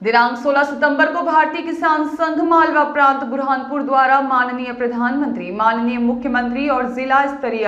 दिनांक 16 सितंबर को भारतीय किसान संघ मालवा प्रांत बुरहानपुर द्वारा माननीय प्रधानमंत्री, माननीय मुख्यमंत्री और जिला स्तरीय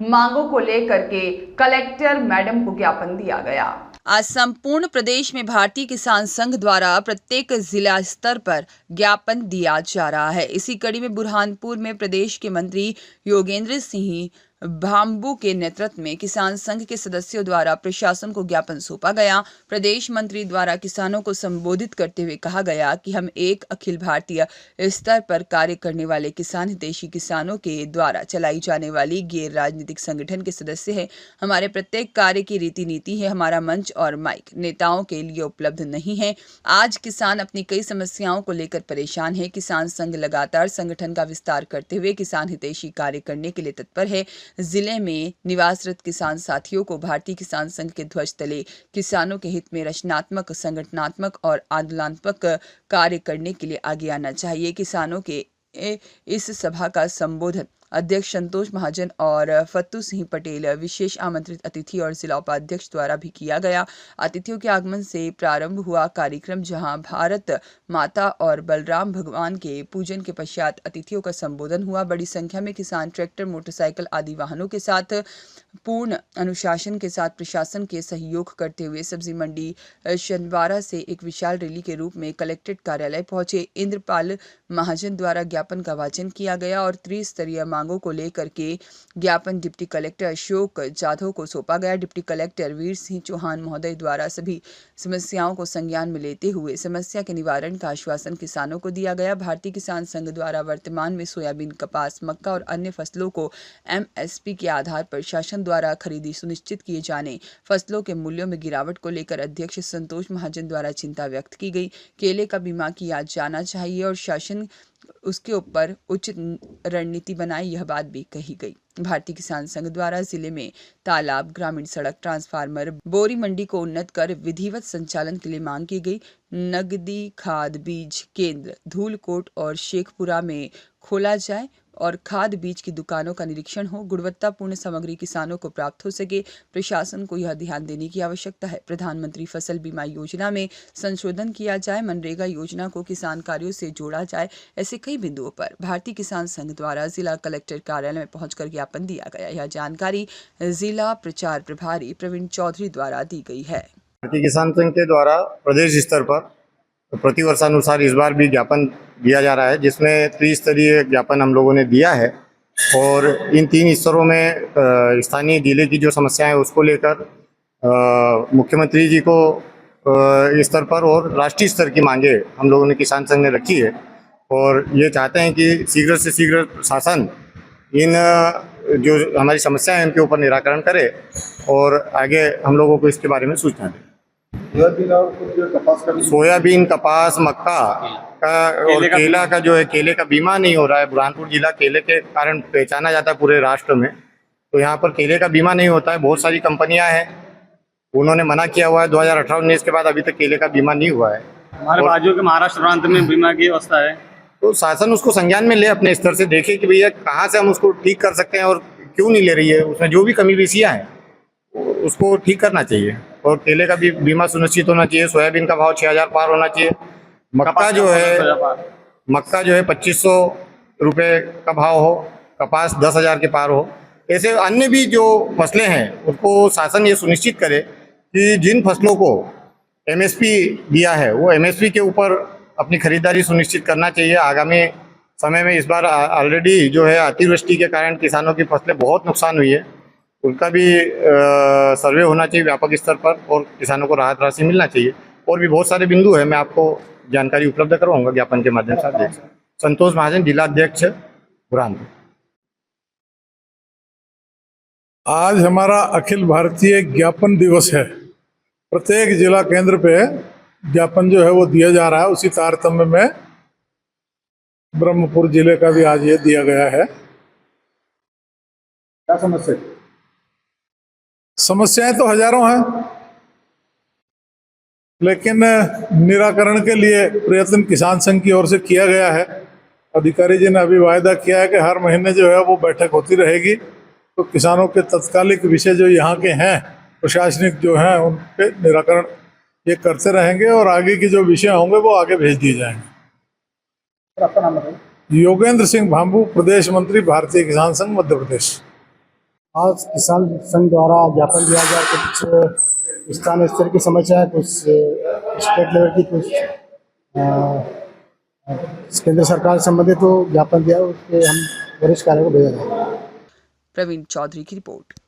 मांगों को लेकर के कलेक्टर मैडम को ज्ञापन दिया गया। आज संपूर्ण प्रदेश में भारतीय किसान संघ द्वारा प्रत्येक जिला स्तर पर ज्ञापन दिया जा रहा है। इसी कड़ी में बुरहानपुर में प्रदेश के मंत्री योगेंद्र सिंह भाम्बू के नेतृत्व में किसान संघ के सदस्यों द्वारा प्रशासन को ज्ञापन सौंपा गया। प्रदेश मंत्री द्वारा किसानों को संबोधित करते हुए कहा गया कि हम एक अखिल भारतीय स्तर पर कार्य करने वाले किसान हितैषी किसानों के द्वारा चलाई जाने वाली गैर राजनीतिक संगठन के सदस्य हैं। हमारे प्रत्येक कार्य की रीति नीति है। हमारा मंच और माइक नेताओं के लिए उपलब्ध नहीं है। आज किसान अपनी कई समस्याओं को लेकर परेशान है। किसान संघ लगातार संगठन का विस्तार करते हुए किसान हितैषी कार्य करने के लिए तत्पर है। जिले में निवासरत किसान साथियों को भारतीय किसान संघ के ध्वज तले किसानों के हित में रचनात्मक, संगठनात्मक और आंदोलनात्मक कार्य करने के लिए आगे आना चाहिए। किसानों के इस सभा का संबोधन अध्यक्ष संतोष महाजन और फत्तू सिंह पटेल विशेष आमंत्रित अतिथि और जिला उपाध्यक्ष द्वारा भी किया गया। अतिथियों के आगमन से प्रारंभ हुआ कार्यक्रम, जहां भारत माता और बलराम भगवान के पूजन के पश्चात अतिथियों का संबोधन हुआ। बड़ी संख्या में किसान ट्रैक्टर, मोटरसाइकिल आदि वाहनों के साथ पूर्ण अनुशासन के साथ प्रशासन के सहयोग करते हुए सब्जी मंडी छिंदवाड़ा से एक विशाल रैली के रूप में कलेक्ट्रेट कार्यालय पहुंचे। इंद्रपाल महाजन द्वारा ज्ञापन का वाचन किया गया और त्रिस्तरीय मांगों को लेकर के ज्ञापन डिप्टी कलेक्टर अशोक जाधव को सौंपा गया। डिप्टी कलेक्टर वीर सिंह चौहान महोदय द्वारा सभी समस्याओं को संज्ञान में लेते हुए समस्या के निवारण का आश्वासन किसानों को दिया गया। भारतीय किसान संघ द्वारा वर्तमान में सोयाबीन, कपास, मक्का और अन्य फसलों को MSP के आधार पर शासन द्वारा खरीदी सुनिश्चित किए जाने, फसलों के मूल्यों में गिरावट को लेकर अध्यक्ष संतोष महाजन द्वारा चिंता व्यक्त की गई। केले का बीमा किया जाना चाहिए और शासन उसके ऊपर उचित रणनीति बनाए, यह बात भी कही गई। भारतीय किसान संघ द्वारा जिले में तालाब, ग्रामीण सड़क, ट्रांसफार्मर, बोरी मंडी को उन्नत कर विधिवत संचालन के लिए मांग की गई। नगदी खाद बीज केंद्र धूलकोट और शेखपुरा में खोला जाए और खाद बीज की दुकानों का निरीक्षण हो। गुणवत्तापूर्ण सामग्री किसानों को प्राप्त हो सके। प्रशासन को यह ध्यान देने की आवश्यकता है। प्रधानमंत्री फसल बीमा योजना में संशोधन किया जाए। मनरेगा योजना को किसान कार्यों से जोड़ा जाए। ऐसे कई बिंदुओं पर भारतीय किसान संघ द्वारा जिला कलेक्टर कार्यालय में पहुंचकर ज्ञापन दिया गया। यह जानकारी जिला प्रचार प्रभारी प्रवीण चौधरी द्वारा दी गई है। भारतीय किसान संघ के द्वारा प्रदेश स्तर पर प्रतिवर्षानुसार इस बार भी ज्ञापन दिया जा रहा है, जिसमें त्रिस्तरीय ज्ञापन हम लोगों ने दिया है और इन 3 स्तरों में स्थानीय जिले की जो समस्याएं हैं उसको लेकर मुख्यमंत्री जी को स्तर पर और राष्ट्रीय स्तर की मांगे हम लोगों ने किसान संघ ने रखी है और ये चाहते हैं कि शीघ्र से शीघ्र शासन इन जो हमारी समस्याएं हैं उनके ऊपर निराकरण करे और आगे हम लोगों को इसके बारे में सूचना दें। सोयाबीन, कपास, मक्का का और केला का जो है, केले का बीमा नहीं हो रहा है। बुरहानपुर जिला केले के कारण पहचाना जाता है पूरे राष्ट्र में, तो यहाँ पर केले का बीमा नहीं होता है। बहुत सारी कंपनियां हैं, उन्होंने मना किया हुआ है। 2018-19 के बाद अभी तक केले का बीमा नहीं हुआ है। हमारे बाजू के महाराष्ट्र प्रांत में बीमा की व्यवस्था है, तो शासन उसको संज्ञान में ले, अपने स्तर से देखे कि भैया कहाँ से हम उसको ठीक कर सकते हैं और क्यों नहीं ले रही है। उसमें जो भी कमी पेशियाँ हैं उसको ठीक करना चाहिए और केले का भी बीमा सुनिश्चित होना चाहिए। सोयाबीन का भाव 6000 पार होना चाहिए। मक्का जो है 2500 रुपये का भाव हो, कपास 10,000 के पार हो। ऐसे अन्य भी जो फसलें हैं उसको शासन ये सुनिश्चित करे कि जिन फसलों को MSP दिया है वो MSP के ऊपर अपनी खरीदारी सुनिश्चित करना चाहिए। आगामी समय में इस बार ऑलरेडी जो है अतिवृष्टि के कारण किसानों की फसलें बहुत नुकसान हुई है, उनका भी सर्वे होना चाहिए व्यापक स्तर पर और किसानों को राहत राशि मिलना चाहिए। और भी बहुत सारे बिंदु है, मैं आपको जानकारी उपलब्ध करवाऊंगा ज्ञापन के माध्यम से। अध्यक्ष संतोष महाजन, जिला अध्यक्ष बुरहानपुर। आज हमारा अखिल भारतीय ज्ञापन दिवस है। प्रत्येक जिला केंद्र पे ज्ञापन जो है वो दिया जा रहा है। उसी तारतम्य में ब्रह्मपुर जिले का भी आज ये दिया गया है। क्या समस्या? समस्याएं तो हजारों हैं, लेकिन निराकरण के लिए प्रयत्न किसान संघ की ओर से किया गया है। अधिकारी जी ने अभी वायदा किया है कि हर महीने जो है वो बैठक होती रहेगी, तो किसानों के तत्कालिक विषय जो यहाँ के हैं प्रशासनिक जो हैं उन पे निराकरण ये करते रहेंगे और आगे की जो विषय होंगे वो आगे भेज दिए जाएंगे। आपका नाम बताइए। योगेंद्र सिंह भांबू, प्रदेश मंत्री, भारतीय किसान संघ, मध्य प्रदेश। आज किसान संघ द्वारा ज्ञापन दिया गया, कुछ स्थानीय स्तर की समस्या है, कुछ स्टेट लेवल की, कुछ केंद्र सरकार से संबंधित तो ज्ञापन दिया, उसके हम वरिष्ठ कार्य को भेजा जाएगा। प्रवीण चौधरी की रिपोर्ट।